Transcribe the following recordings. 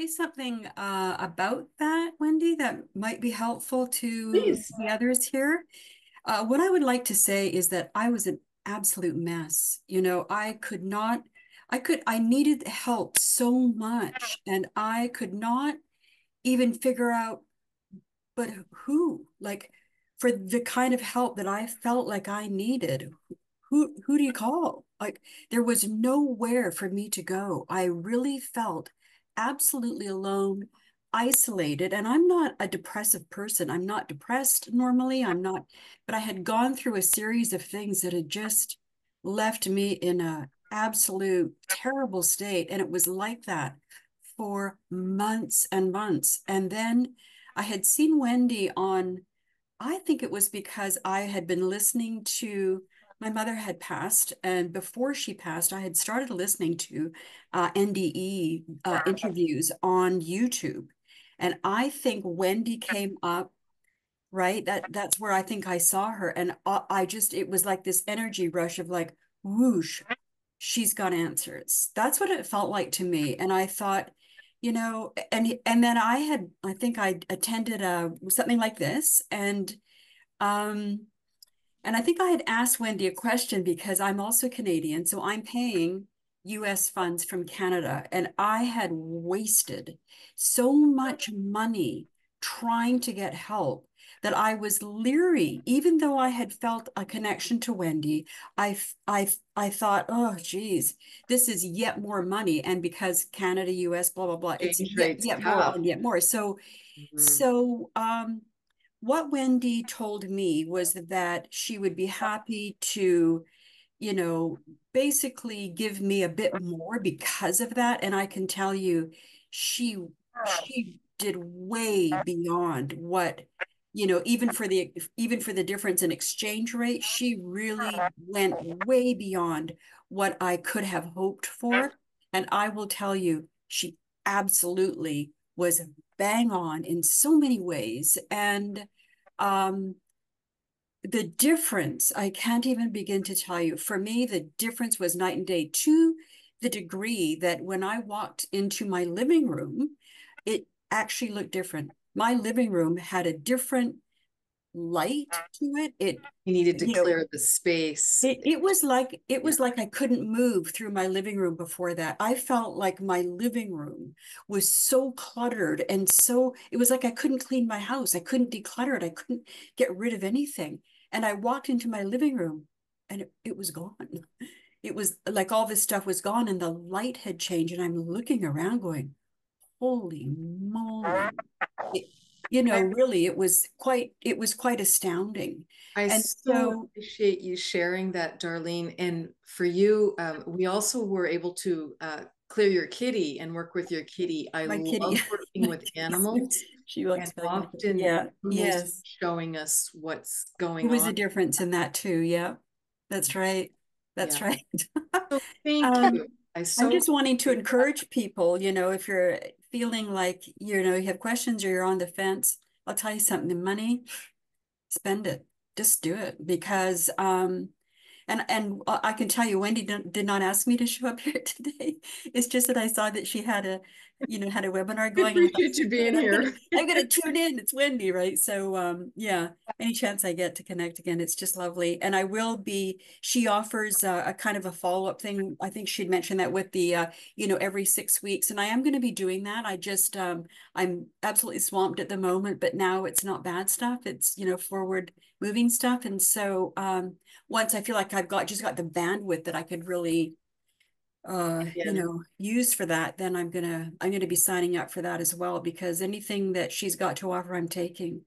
say something about that, Wendy, that might be helpful to Please. the others here? What I would like to say is that I was an absolute mess. I could not, I needed help so much, and I could not even figure out, but who, like, for the kind of help that I felt like I needed. Who do you call? Like, there was nowhere for me to go. I really felt absolutely alone, isolated. And I'm not a depressive person. I'm not depressed normally. I'm not, but I had gone through a series of things that had just left me in a absolute terrible state. And it was like that for months and months. And then I had seen Wendy on, I think it was because I had been listening to, my mother had passed, and before she passed, I had started listening to NDE interviews on YouTube. And I think Wendy came up, right? That's where I think I saw her. And I just, it was like this energy rush of like, whoosh, she's got answers. That's what it felt like to me. And I thought, and then I think I attended something like this, um, and I think I had asked Wendy a question because I'm also Canadian, so I'm paying US funds from Canada, and I had wasted so much money trying to get help that I was leery, even though I had felt a connection to Wendy. I thought, oh, geez, this is yet more money, and because Canada, US, blah blah blah, it's Exchange yet rate's yet more tough. and yet more. So, Mhm. so what Wendy told me was that she would be happy to, you know, basically give me a bit more because of that. And I can tell you, she she did way beyond what, even for the difference in exchange rate, she really went way beyond what I could have hoped for. And I will tell you, she absolutely was bang on in so many ways. And um, the difference, I can't even begin to tell you. For me, the difference was night and day, to the degree that when I walked into my living room, it actually looked different. My living room had a different light to it. You needed to You know, clear the space. it Yeah. was like I couldn't move through my living room before that. I felt like my living room was so cluttered, and so it was like I couldn't clean my house. I couldn't declutter it. I couldn't get rid of anything. And I walked into my living room and it was gone. It was like all this stuff was gone and the light had changed. And I'm looking around going, holy moly. It, really, it was quite astounding. I And so so appreciate you sharing that, Darlene. And for you, we also were able to clear your kitty and work with your kitty. I my kitty, love working my with kitty, animals, she likes and playing with it. often Yeah, animals yes. showing us what's It going was on. a difference in that too. Yeah, that's right. That's Yeah. right. So thank Um, you. I I'm so just wanting to encourage people, if you're feeling like, you have questions or you're on the fence, I'll tell you something, the money, spend it. Just do it because and I can tell you, Wendy did not ask me to show up here today. It's just that I saw that she had a webinar I going, and I thought, appreciate you being I'm gonna here. I'm gonna tune in. It's Wendy, right? So yeah, any chance I get to connect again, it's just lovely. And I will be. She offers a kind of a follow-up thing. I think she'd mentioned that with the every 6 weeks, and I am going to be doing that. I'm absolutely swamped at the moment, but now it's not bad stuff. It's forward moving stuff, and so once I feel like I've got the bandwidth that I could really Again, use for that, then I'm gonna be signing up for that as well, because anything that she's got to offer, I'm taking.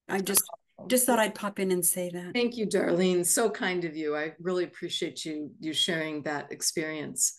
I just thought well, I'd pop in and say that. thank you, Darlene. So kind of you. I really appreciate you sharing that experience.